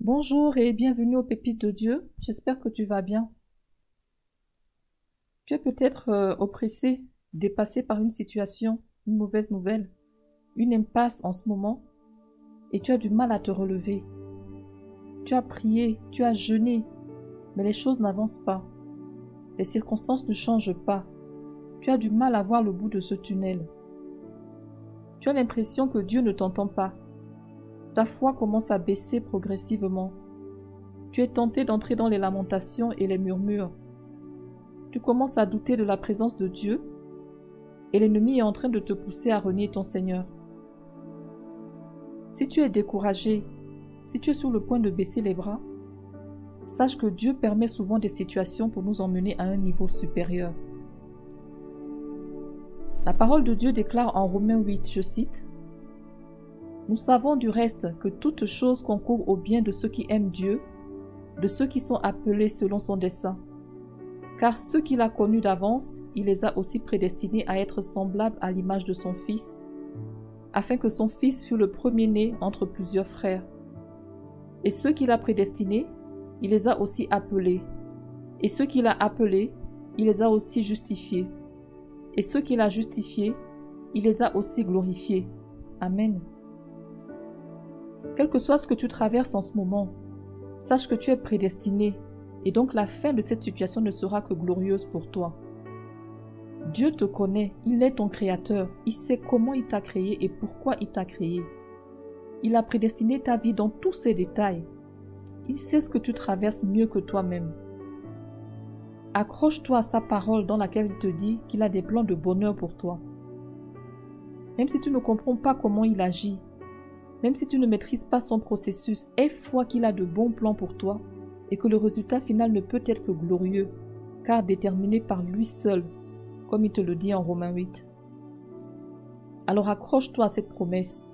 Bonjour et bienvenue aux Pépites de Dieu. J'espère que tu vas bien. Tu es peut-être oppressé, dépassé par une situation, une mauvaise nouvelle, une impasse en ce moment, et tu as du mal à te relever. Tu as prié, tu as jeûné, mais les choses n'avancent pas. Les circonstances ne changent pas. Tu as du mal à voir le bout de ce tunnel. Tu as l'impression que Dieu ne t'entend pas. Ta foi commence à baisser progressivement. Tu es tenté d'entrer dans les lamentations et les murmures. Tu commences à douter de la présence de Dieu et l'ennemi est en train de te pousser à renier ton Seigneur. Si tu es découragé, si tu es sur le point de baisser les bras, sache que Dieu permet souvent des situations pour nous emmener à un niveau supérieur. La parole de Dieu déclare en Romains 8, je cite, « Nous savons du reste que toute chose concourt au bien de ceux qui aiment Dieu, de ceux qui sont appelés selon son dessein. Car ceux qu'il a connus d'avance, il les a aussi prédestinés à être semblables à l'image de son Fils, afin que son Fils fût le premier-né entre plusieurs frères. Et ceux qu'il a prédestinés, il les a aussi appelés. Et ceux qu'il a appelés, il les a aussi justifiés. Et ceux qu'il a justifiés, il les a aussi glorifiés. » Amen. Quel que soit ce que tu traverses en ce moment, sache que tu es prédestiné et donc la fin de cette situation ne sera que glorieuse pour toi. Dieu te connaît, il est ton créateur, il sait comment il t'a créé et pourquoi il t'a créé. Il a prédestiné ta vie dans tous ses détails. Il sait ce que tu traverses mieux que toi-même. Accroche-toi à sa parole dans laquelle il te dit qu'il a des plans de bonheur pour toi. Même si tu ne comprends pas comment il agit, même si tu ne maîtrises pas son processus, aie foi qu'il a de bons plans pour toi et que le résultat final ne peut être que glorieux, car déterminé par lui seul, comme il te le dit en Romains 8. Alors accroche-toi à cette promesse.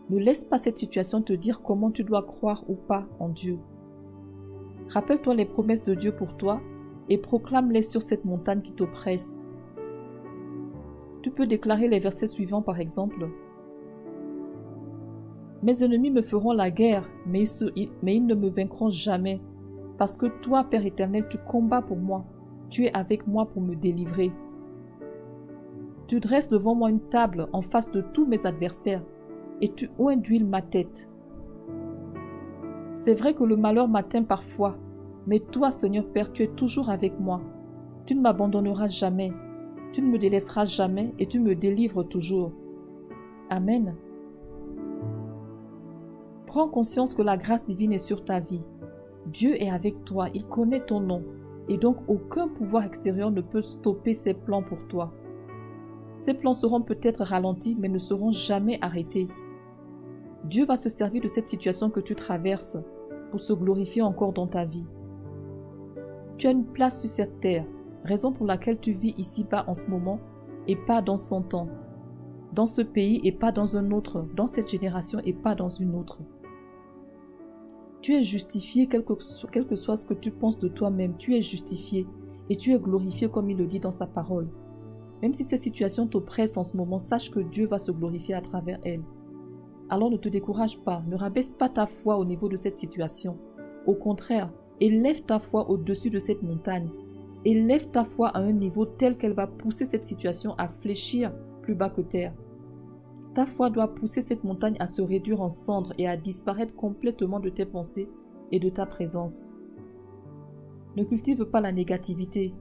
Ne laisse pas cette situation te dire comment tu dois croire ou pas en Dieu. Rappelle-toi les promesses de Dieu pour toi et proclame-les sur cette montagne qui t'oppresse. Tu peux déclarer les versets suivants par exemple. Mes ennemis me feront la guerre, mais ils ne me vaincront jamais. Parce que toi, Père éternel, tu combats pour moi. Tu es avec moi pour me délivrer. Tu dresses devant moi une table en face de tous mes adversaires et tu oins d'huile ma tête. C'est vrai que le malheur m'atteint parfois, mais toi, Seigneur Père, tu es toujours avec moi. Tu ne m'abandonneras jamais. Tu ne me délaisseras jamais et tu me délivres toujours. Amen. Prends conscience que la grâce divine est sur ta vie. Dieu est avec toi, il connaît ton nom, et donc aucun pouvoir extérieur ne peut stopper ses plans pour toi. Ces plans seront peut-être ralentis, mais ne seront jamais arrêtés. Dieu va se servir de cette situation que tu traverses pour se glorifier encore dans ta vie. Tu as une place sur cette terre, raison pour laquelle tu vis ici-bas en ce moment, et pas dans 100 ans. Dans ce pays et pas dans un autre, dans cette génération et pas dans une autre. Tu es justifié, quel que soit ce que tu penses de toi-même, tu es justifié et tu es glorifié comme il le dit dans sa parole. Même si ces situations t'oppressent en ce moment, sache que Dieu va se glorifier à travers elles. Alors ne te décourage pas, ne rabaisse pas ta foi au niveau de cette situation. Au contraire, élève ta foi au-dessus de cette montagne. Élève ta foi à un niveau tel qu'elle va pousser cette situation à fléchir plus bas que terre. Ta foi doit pousser cette montagne à se réduire en cendres et à disparaître complètement de tes pensées et de ta présence. Ne cultive pas la négativité.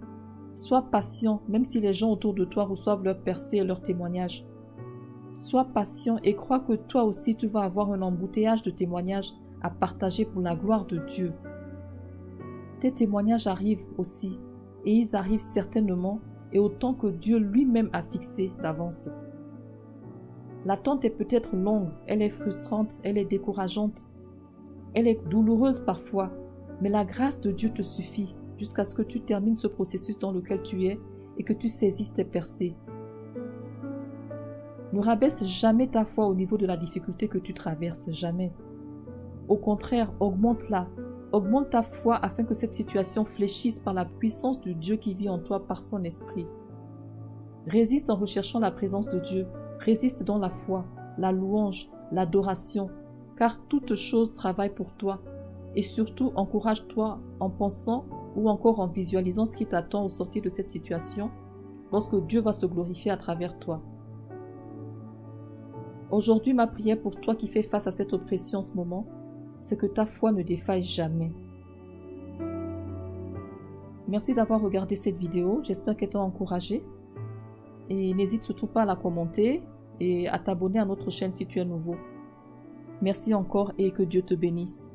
Sois patient même si les gens autour de toi reçoivent leurs percées et leurs témoignages. Sois patient et crois que toi aussi tu vas avoir un embouteillage de témoignages à partager pour la gloire de Dieu. Tes témoignages arrivent aussi et ils arrivent certainement et au temps que Dieu lui-même a fixé d'avance. L'attente est peut-être longue, elle est frustrante, elle est décourageante, elle est douloureuse parfois, mais la grâce de Dieu te suffit jusqu'à ce que tu termines ce processus dans lequel tu es et que tu saisisses tes percées. Ne rabaisse jamais ta foi au niveau de la difficulté que tu traverses, jamais. Au contraire, augmente-la, augmente ta foi afin que cette situation fléchisse par la puissance du Dieu qui vit en toi par son esprit. Résiste en recherchant la présence de Dieu. Résiste dans la foi, la louange, l'adoration, car toute chose travaille pour toi Et surtout, encourage-toi en pensant ou encore en visualisant ce qui t'attend au sortir de cette situation lorsque Dieu va se glorifier à travers toi. Aujourd'hui, ma prière pour toi qui fais face à cette oppression en ce moment, c'est que ta foi ne défaille jamais. Merci d'avoir regardé cette vidéo, j'espère qu'elle t'a encouragé. Et n'hésite surtout pas à la commenter et à t'abonner à notre chaîne si tu es nouveau. Merci encore et que Dieu te bénisse.